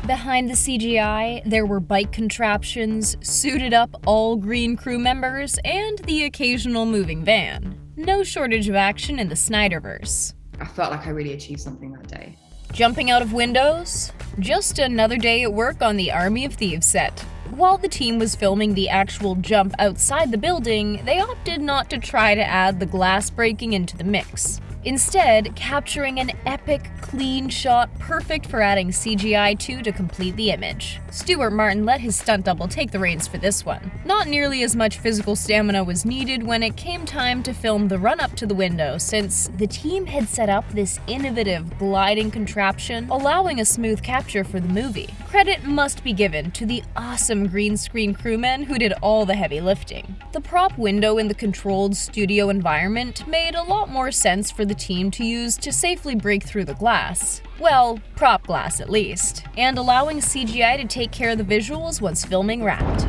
Behind the CGI, there were bike contraptions, suited up all-green crew members, and the occasional moving van. No shortage of action in the Snyderverse. I felt like I really achieved something that day. Jumping out of windows? Just another day at work on the Army of Thieves set. While the team was filming the actual jump outside the building, they opted not to try to add the glass breaking into the mix. Instead, capturing an epic, clean shot perfect for adding CGI to complete the image. Stuart Martin let his stunt double take the reins for this one. Not nearly as much physical stamina was needed when it came time to film the run-up to the window, since the team had set up this innovative gliding contraption, allowing a smooth capture for the movie. Credit must be given to the awesome green screen crewmen who did all the heavy lifting. The prop window in the controlled studio environment made a lot more sense for the team to use to safely break through the glass. Well, prop glass at least, and allowing CGI to take care of the visuals once filming wrapped.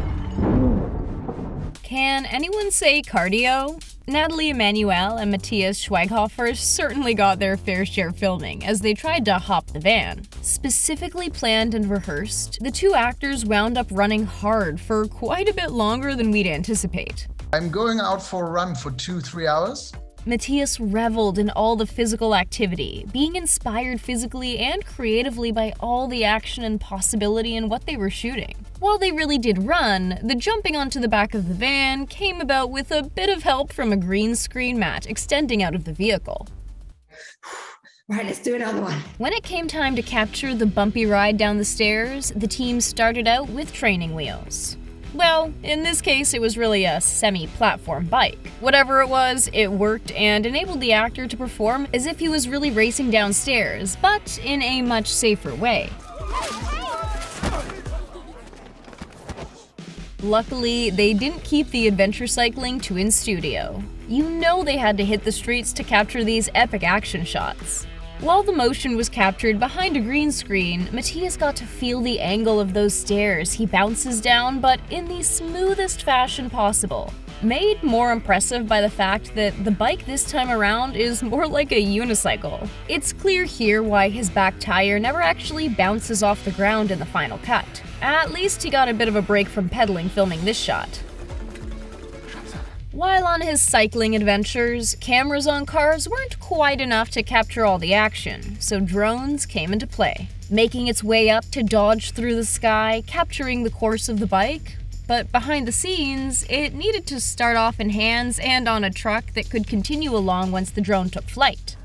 Can anyone say cardio? Natalie Emanuel and Matthias Schweighofer certainly got their fair share filming as they tried to hop the van. Specifically planned and rehearsed, the two actors wound up running hard for quite a bit longer than we'd anticipate. I'm going out for a run for 2-3 hours. Matthias reveled in all the physical activity, being inspired physically and creatively by all the action and possibility in what they were shooting. While they really did run, the jumping onto the back of the van came about with a bit of help from a green screen mat extending out of the vehicle. Right, let's do another one. When it came time to capture the bumpy ride down the stairs, the team started out with training wheels. Well, in this case, it was really a semi-platform bike. Whatever it was, it worked and enabled the actor to perform as if he was really racing downstairs, but in a much safer way. Luckily, they didn't keep the adventure cycling to in studio. You know they had to hit the streets to capture these epic action shots. While the motion was captured behind a green screen, Matthias got to feel the angle of those stairs he bounces down, but in the smoothest fashion possible. Made more impressive by the fact that the bike this time around is more like a unicycle. It's clear here why his back tire never actually bounces off the ground in the final cut. At least he got a bit of a break from pedaling filming this shot. While on his cycling adventures, cameras on cars weren't quite enough to capture all the action, so drones came into play, making its way up to dodge through the sky, capturing the course of the bike. But behind the scenes, it needed to start off in hands and on a truck that could continue along once the drone took flight.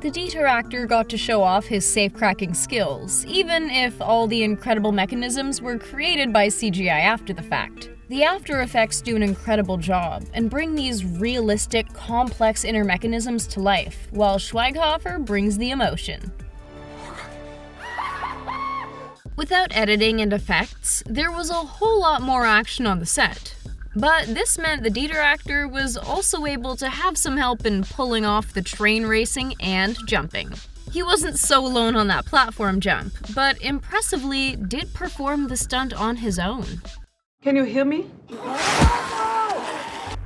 The Dieter actor got to show off his safecracking skills, even if all the incredible mechanisms were created by CGI after the fact. The After Effects do an incredible job and bring these realistic, complex inner mechanisms to life, while Schweighofer brings the emotion. Without editing and effects, there was a whole lot more action on the set. But this meant the Dieter actor was also able to have some help in pulling off the train racing and jumping. He wasn't so alone on that platform jump, but impressively did perform the stunt on his own. Can you hear me?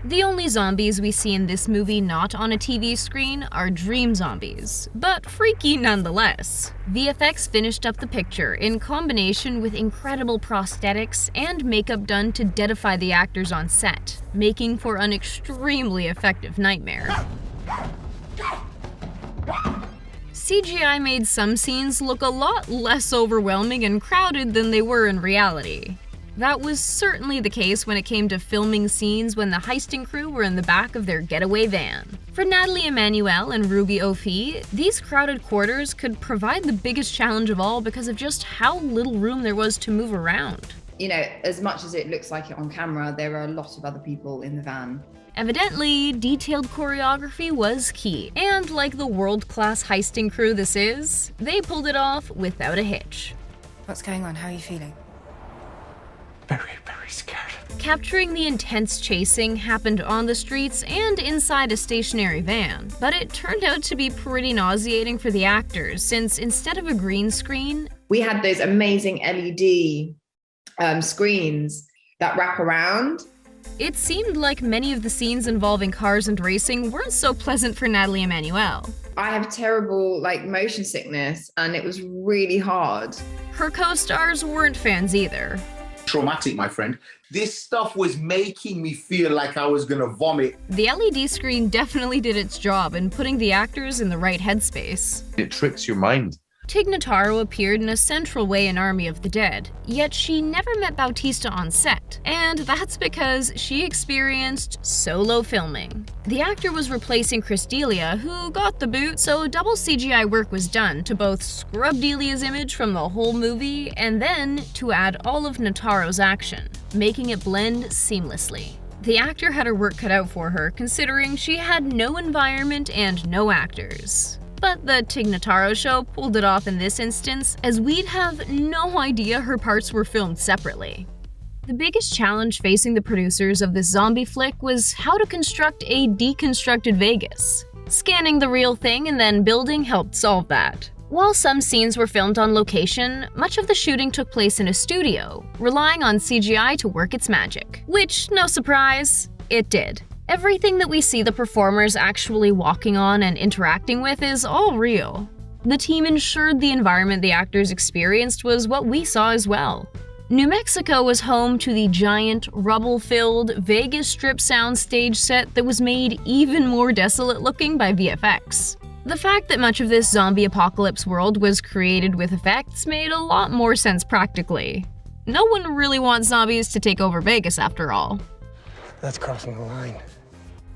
The only zombies we see in this movie not on a TV screen are dream zombies, but freaky nonetheless. VFX finished up the picture in combination with incredible prosthetics and makeup done to deadify the actors on set, making for an extremely effective nightmare. CGI made some scenes look a lot less overwhelming and crowded than they were in reality. That was certainly the case when it came to filming scenes when the heisting crew were in the back of their getaway van. For Natalie Emanuel and Ruby Ophi, these crowded quarters could provide the biggest challenge of all because of just how little room there was to move around. You know, as much as it looks like it on camera, there are a lot of other people in the van. Evidently, detailed choreography was key, and like the world-class heisting crew this is, they pulled it off without a hitch. What's going on? How are you feeling? Very scared. Capturing the intense chasing happened on the streets and inside a stationary van, but it turned out to be pretty nauseating for the actors, since instead of a green screen, We had those amazing LED screens that wrap around. it seemed like many of the scenes involving cars and racing weren't so pleasant for Natalie Emanuel. I have terrible motion sickness, and it was really hard. Her co-stars weren't fans either. Traumatic, my friend. This stuff was making me feel like I was gonna vomit. The LED screen definitely did its job in putting the actors in the right headspace. It tricks your mind. Tig Notaro appeared in a central way in Army of the Dead, yet she never met Bautista on set, and that's because she experienced solo filming. The actor was replacing Chris D'Elia, who got the boot, so double CGI work was done to both scrub D'Elia's image from the whole movie and then to add all of Notaro's action, making it blend seamlessly. The actor had her work cut out for her, considering she had no environment and no actors. But the Tig Notaro show pulled it off in this instance, as we'd have no idea her parts were filmed separately. The biggest challenge facing the producers of this zombie flick was how to construct a deconstructed Vegas. Scanning the real thing and then building helped solve that. While some scenes were filmed on location, much of the shooting took place in a studio, relying on CGI to work its magic. Which, no surprise, it did. Everything that we see the performers actually walking on and interacting with is all real. The team ensured the environment the actors experienced was what we saw as well. New Mexico was home to the giant, rubble-filled Vegas Strip soundstage set that was made even more desolate-looking by VFX. The fact that much of this zombie apocalypse world was created with effects made a lot more sense practically. No one really wants zombies to take over Vegas after all. That's crossing the line.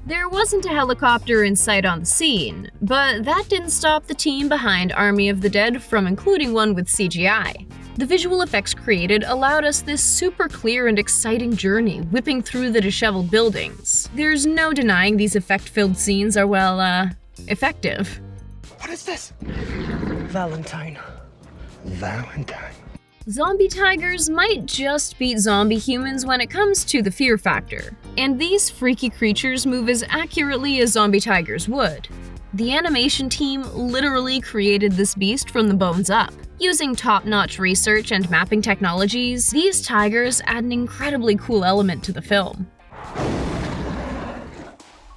There wasn't a helicopter in sight on the scene, but that didn't stop the team behind Army of the Dead from including one with CGI. The visual effects created allowed us this super clear and exciting journey whipping through the disheveled buildings. There's no denying these effect-filled scenes are, well, effective. What is this? Valentine. Zombie tigers might just beat zombie humans when it comes to the fear factor, and these freaky creatures move as accurately as zombie tigers would. The animation team literally created this beast from the bones up. Using top-notch research and mapping technologies, these tigers add an incredibly cool element to the film.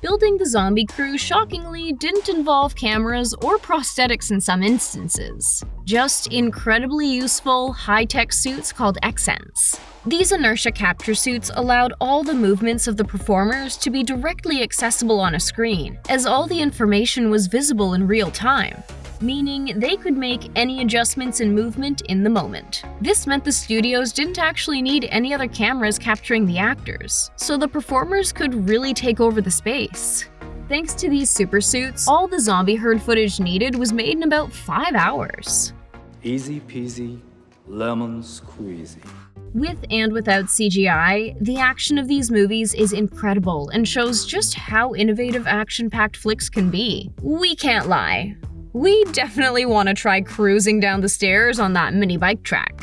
Building the zombie crew shockingly didn't involve cameras or prosthetics in some instances, just incredibly useful, high-tech suits called XNs. These inertia capture suits allowed all the movements of the performers to be directly accessible on a screen, as all the information was visible in real time, meaning they could make any adjustments in movement in the moment. This meant the studios didn't actually need any other cameras capturing the actors, so the performers could really take over the space. Thanks to these super suits, all the zombie herd footage needed was made in about 5 hours. Easy peasy, lemon squeezy. With and without CGI, the action of these movies is incredible and shows just how innovative action-packed flicks can be. We can't lie. We definitely want to try cruising down the stairs on that mini bike track.